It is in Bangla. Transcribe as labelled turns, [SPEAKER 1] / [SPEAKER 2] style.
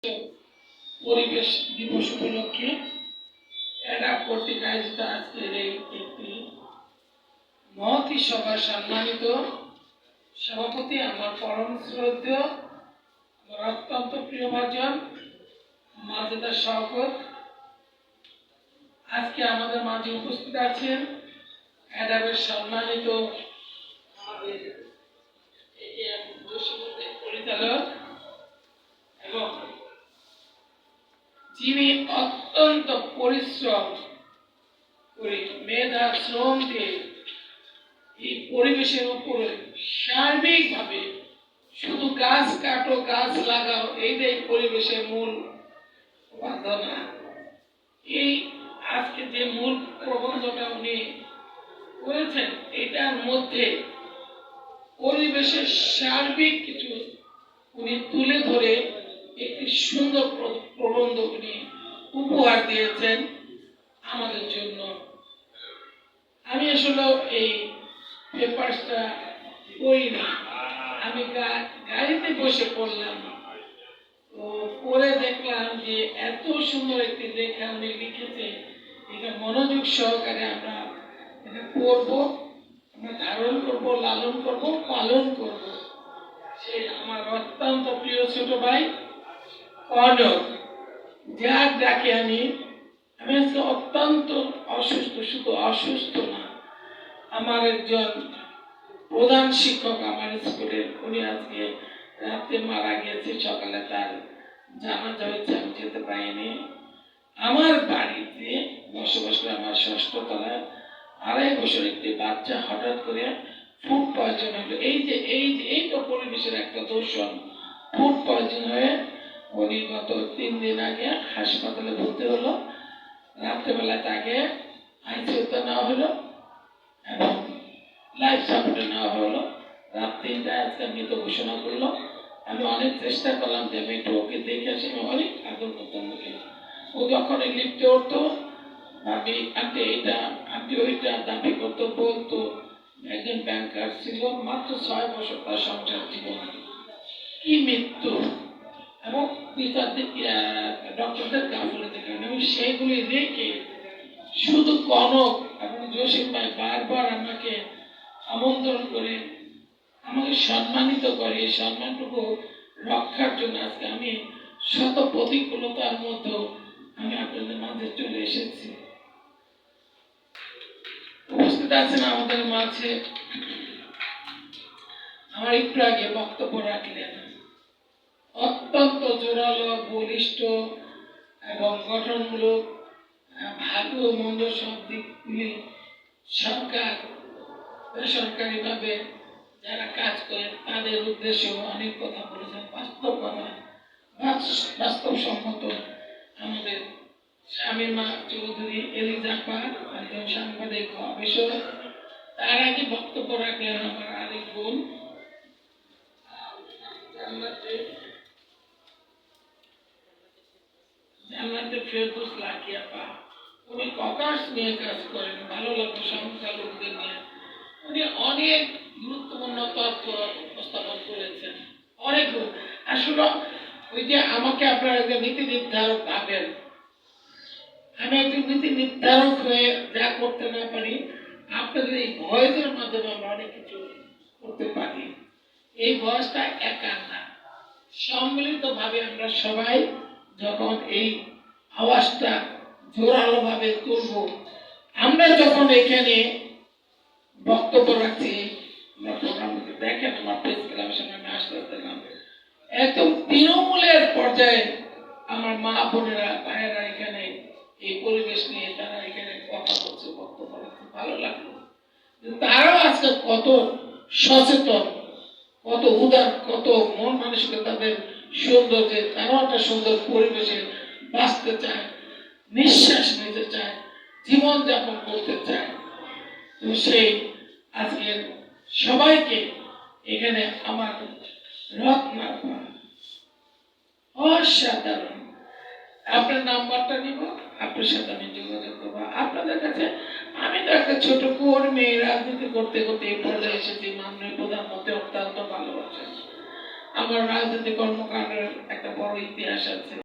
[SPEAKER 1] পরিবেশ দিবস উপলক্ষে অ্যাডাপ কর্তৃক আয়োজিত আজকের এই একটি মহতী সভা সম্মানিত সভাপতি আমার পরম শ্রদ্ধেয় আমার অত্যন্ত প্রিয়ভাজন মাজেদা শওকত আজকে আমাদের মাঝে উপস্থিত আছেন অ্যাডাপের সম্মানিত আমাদের পরিচালক এবং যিনি অত্যন্ত পরিশ্রম করে মেধা শ্রম দিয়ে এই পরিবেশের উপরে সার্বিকভাবে শুধু গাছ কাটো গাছ লাগাও এইটাই পরিবেশের মূল বাধা। এই আজকে যে মূল প্রবন্ধটা উনি করেছেন এটার মধ্যে পরিবেশের সার্বিক কিছু উনি তুলে ধরে একটি সুন্দর প্রবন্ধ উনি উপহার দিয়েছেন আমাদের জন্য। আমি আসলে এই পেপারসটা পড়িনি, আমি গাড়িতে বসে পড়লাম, তো পড়ে দেখলাম যে এত সুন্দর একটি লেখা উনি লিখেছে। এটা মনোযোগ সহকারে আমরা এটা পড়বো, আমরা ধারণ করব, লালন করব, পালন করব। সে আমার অত্যন্ত প্রিয় ছোট ভাই কনক, যার ডাকে আমি আজকে অত্যন্ত অসুস্থ, শুধু অসুস্থ না, আমার একজন প্রধান শিক্ষক আমার স্কুলের, উনি আজকে রাতে মারা গিয়েছে, সকালে তার জানাজা হয়েছে, আমি যেতে পারিনি। আমার বাড়িতে বসবাস করে আমার ষষ্ঠ তলায় 2.5 বছর একটি বাচ্চা হঠাৎ করে ফুড পয়জন হলো। এই তো পরিবেশের একটা দূষণ। ফুড পয়জন হয়ে উনি গত 3 দিন আগে হাসপাতালে ভর্তি হলো। রাত্রেবেলায় তাকে আইসিইউতে নেওয়া হলো এবং লাইফ সাপোর্টে নেওয়া হলো। রাত 3টায় আজকে মৃত ঘোষণা করলো। আমি অনেক চেষ্টা করলাম যে আমি একটু ওকে দেখে আসি, আমি অনেক আদর করতাম ওকে। ও যখন এই লিফটে উঠতো ভাবি আন্টি এইটা আন্টি ওইটা দাবি করতো, বলতো। একজন ব্যাংকার ছিল, মাত্র 6 বছর তার সংসার জীবন, কি মৃত্যু এবং ডক্টরদের গাফিলতির কারণে আমি সেইগুলি রেখে শুধু কনক এবং জসিম ভাই বারবার আমাকে আমন্ত্রণ করে আমাকে সম্মানিত করে। এই সম্মানটুকু রক্ষার জন্য আজকে আমি শত প্রতিকূলতার মধ্যে আমি আপনাদের মাঝে চলে এসেছি। উপস্থিত আছেন আমাদের মাঝে আমার একটু আগে বক্তব্য রাখলেন, অত্যন্ত জোরালো, বলিষ্ঠ এবং গঠনমূলক, ভালো মন্দ সব দিকগুলি সরকার বেসরকারি ভাবে যারা কাজ করে তাদের উদ্দেশ্যে অনেক কথা বলেছেন, বাস্তব কথা, বাস্তবসম্মত। আমাদের শামীমা চৌধুরী, এলিজাপা একজন সাংবাদিক অফিসর, তার আগে বক্তব্য রাখলেন আমার আরেক বোন জান্নাতে ফেরদৌস লাকি আপা। উনি ককাশ নিয়ে কাজ করেন, ভালো লাগলো সংখ্যালঘুদের নিয়ে। উনি অনেক গুরুত্বপূর্ণ তথ্য উপস্থাপন করেছেন, অনেক। আসলে ওই যে আমাকে আপনারা একজন নীতি নির্ধারক ভাবেন, আমি একজন নীতি নির্ধারক হয়ে যা করতে না পারি, আপনাদের এই ভয়েসের মাধ্যমে আমরা অনেক কিছু করতে পারি। এই ভয়েসটা একা না, সম্মিলিত ভাবে আমরা সবাই যখন এই আওয়াজটা জোরালো ভাবে তুলব, আমরা যখন এখানে বক্তব্য রাখছি, আমরা প্রোগ্রাম দেখেন আমার প্রেস ক্লাবের সামনে আমি আসতে আসলাম, একদম তৃণমূলের পর্যায়ে আমার মা বোনেরা ভাইয়েরা এখানে এই পরিবেশ নিয়ে তারা এখানে কথা বলছে, বক্তব্য রাখছে, ভালো লাগলো। তারাও আজকে কত সচেতন, কত উদার, কত মন মানসিকতা তাদের সুন্দর, যে তারাও একটা সুন্দর পরিবেশে বাঁচতে চায়, নিঃশ্বাস নিতে চায়, জীবনযাপন করতে চায়। তো সেই আজকের সবাইকে এখানে আমার রত্না অসাধারণ, আপনার নাম্বারটা নিব, আপনার সাথে আমি যোগাযোগ করবো। আপনাদের কাছে আমি তো একটা ছোট কর্মী, রাজনীতি করতে করতে এই পর্যায়ে এসেছি, মাননীয় প্রধানমন্ত্রী অত্যন্ত ভালোবাসেন, আমার রাজনৈতিক কর্মকাণ্ডের একটা বড় ইতিহাস আছে।